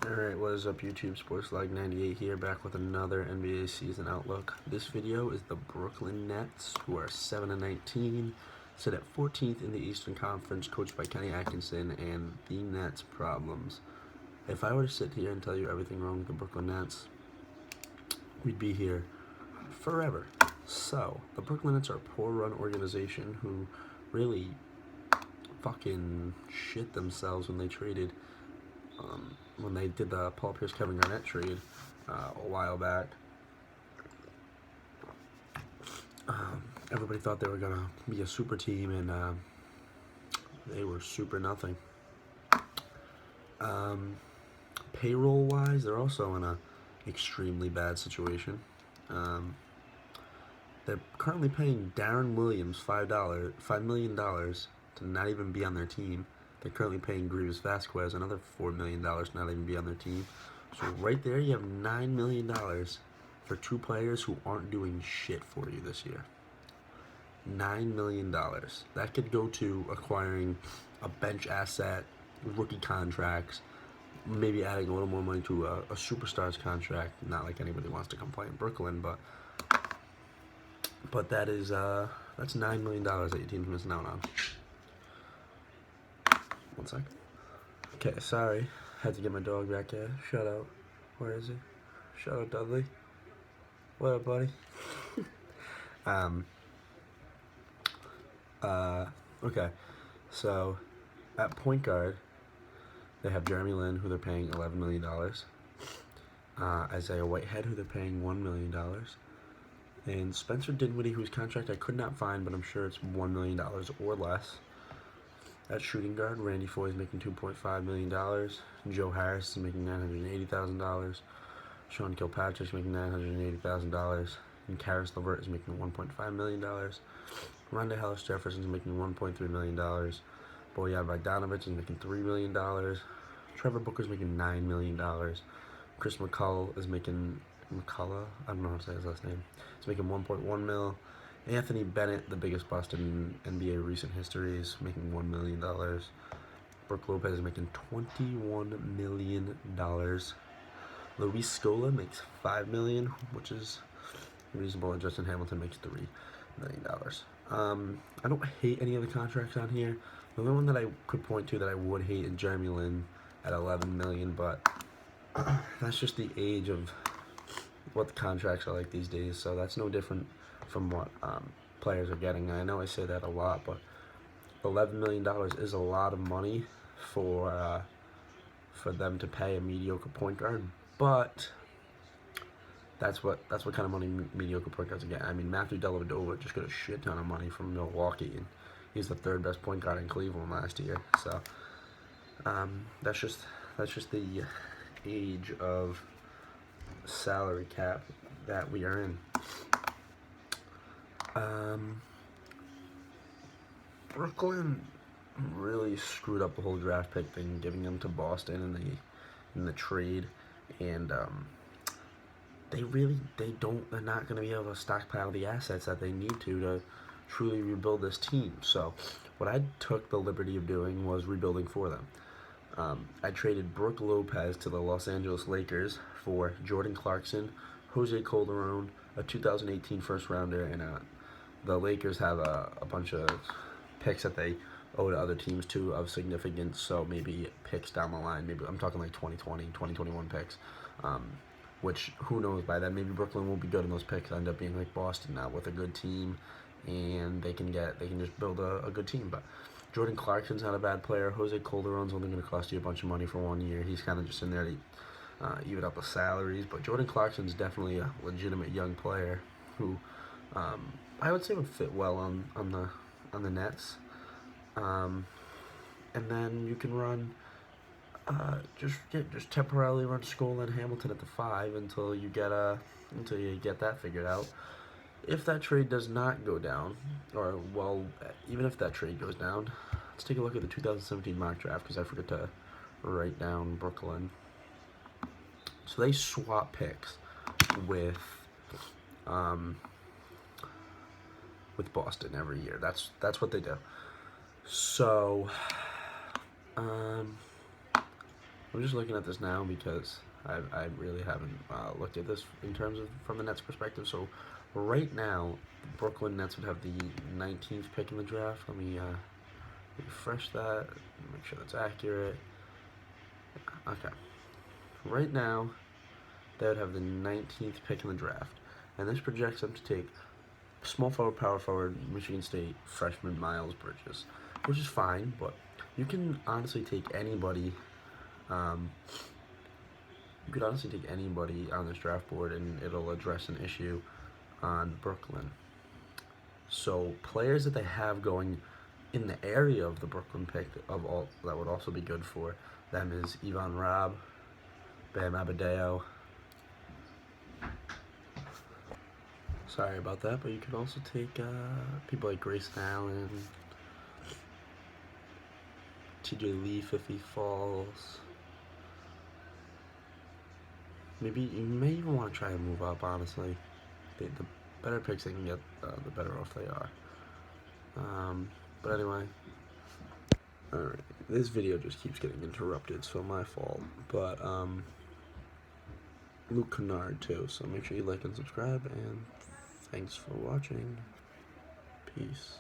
Alright, what is up YouTube? SportsLog98 here, back with another NBA season outlook. This video is the Brooklyn Nets, who are 7-19, sit at 14th in the Eastern Conference, coached by Kenny Atkinson, and the Nets' problems. If I were to sit here and tell you everything wrong with the Brooklyn Nets, we'd be here forever. So, the Brooklyn Nets are a poor-run organization who really fucking shit themselves when they traded when they did the Paul Pierce Kevin Garnett trade a while back. Everybody thought they were gonna be a super team, and they were super nothing. Payroll wise, they're also in a extremely bad situation. They're currently paying Darren Williams $5 million to not even be on their team. They're currently paying Grievous Vasquez another $4 million to not even be on their team. So right there, you have $9 million for two players who aren't doing shit for you this year. $9 million. That could go to acquiring a bench asset, rookie contracts, maybe adding a little more money to a superstar's contract. Not like anybody wants to come play in Brooklyn, but that is that's $9 million that your team's missing out on. 1 second. Okay, sorry. Had to get my dog back here. Shout out. Where is he? Shout out Dudley. What up, buddy? Okay. So, at point guard, they have Jeremy Lin, who they're paying $11 million. Isaiah Whitehead, who they're paying $1 million. And Spencer Dinwiddie, whose contract I could not find, but I'm sure it's $1 million or less. At shooting guard, Randy Foye is making $2.5 million. Joe Harris is making $980,000. Sean Kilpatrick is making $980,000. And Karis LeVert is making $1.5 million. Rondé Hollis Jefferson is making $1.3 million. Bojan Bogdanovic is making $3 million. Trevor Booker is making $9 million. Chris McCullough is making I don't know how to say his last name. He's making $1.1 million. Anthony Bennett, the biggest bust in NBA recent history, is making $1 million. Brook Lopez is making $21 million. Luis Scola makes $5 million, which is reasonable, and Justin Hamilton makes $3 million. I don't hate any of the contracts on here. The only one that I could point to that I would hate is Jeremy Lin at $11 million, but that's just the age of what the contracts are like these days, so that's no different from what players are getting. I know I say that a lot, but $11 million is a lot of money for them to pay a mediocre point guard, but that's what kind of money mediocre point guards get. I mean, Matthew Dellavedova just got a shit ton of money from Milwaukee, and he's the third best point guard in Cleveland last year. So that's just the age of salary cap that we are in. Brooklyn really screwed up the whole draft pick thing, giving them to Boston in the trade, and they're not going to be able to stockpile the assets that they need to truly rebuild this team. So what I took the liberty of doing was rebuilding for them. I traded Brook Lopez to the Los Angeles Lakers for Jordan Clarkson, Jose Calderon, a 2018 first rounder, and the Lakers have a bunch of picks that they owe to other teams too of significance, so maybe picks down the line. Maybe I'm talking like 2020, 2021 picks, which who knows, by then maybe Brooklyn will be good and those picks end up being like Boston now with a good team, and they can just build a good team. But Jordan Clarkson's not a bad player. Jose Calderon's only going to cost you a bunch of money for 1 year. He's kind of just in there to even up the salaries. But Jordan Clarkson's definitely a legitimate young player who I would say would fit well on the Nets. And then you can run just temporarily run Scola and Hamilton at the 5 until you get that figured out. If that trade does not go down, or, well, even if that trade goes down, let's take a look at the 2017 mock draft, because I forgot to write down Brooklyn. So they swap picks with Boston every year. That's what they do. So I'm just looking at this now because I really haven't looked at this in terms of from the Nets' perspective. So right now, the Brooklyn Nets would have the 19th pick in the draft. Let me refresh that, make sure that's accurate. Okay. Right now, they would have the 19th pick in the draft, and this projects them to take small forward, power forward, Michigan State freshman Miles Bridges, which is fine, but you can honestly take anybody. Um, you could honestly take anybody on this draft board, and it'll address an issue on Brooklyn. So players that they have going in the area of the Brooklyn pick of all that would also be good for them is Ivan Rabb, Bam Adebayo. Sorry about that, but you could also take people like Grayson Allen, TJ Leaf if he falls. Maybe you may even want to try and move up, honestly. The better picks they can get, the better off they are. But anyway, alright. This video just keeps getting interrupted, so my fault. But, Luke Kennard, too, so make sure you like and subscribe, and thanks for watching. Peace.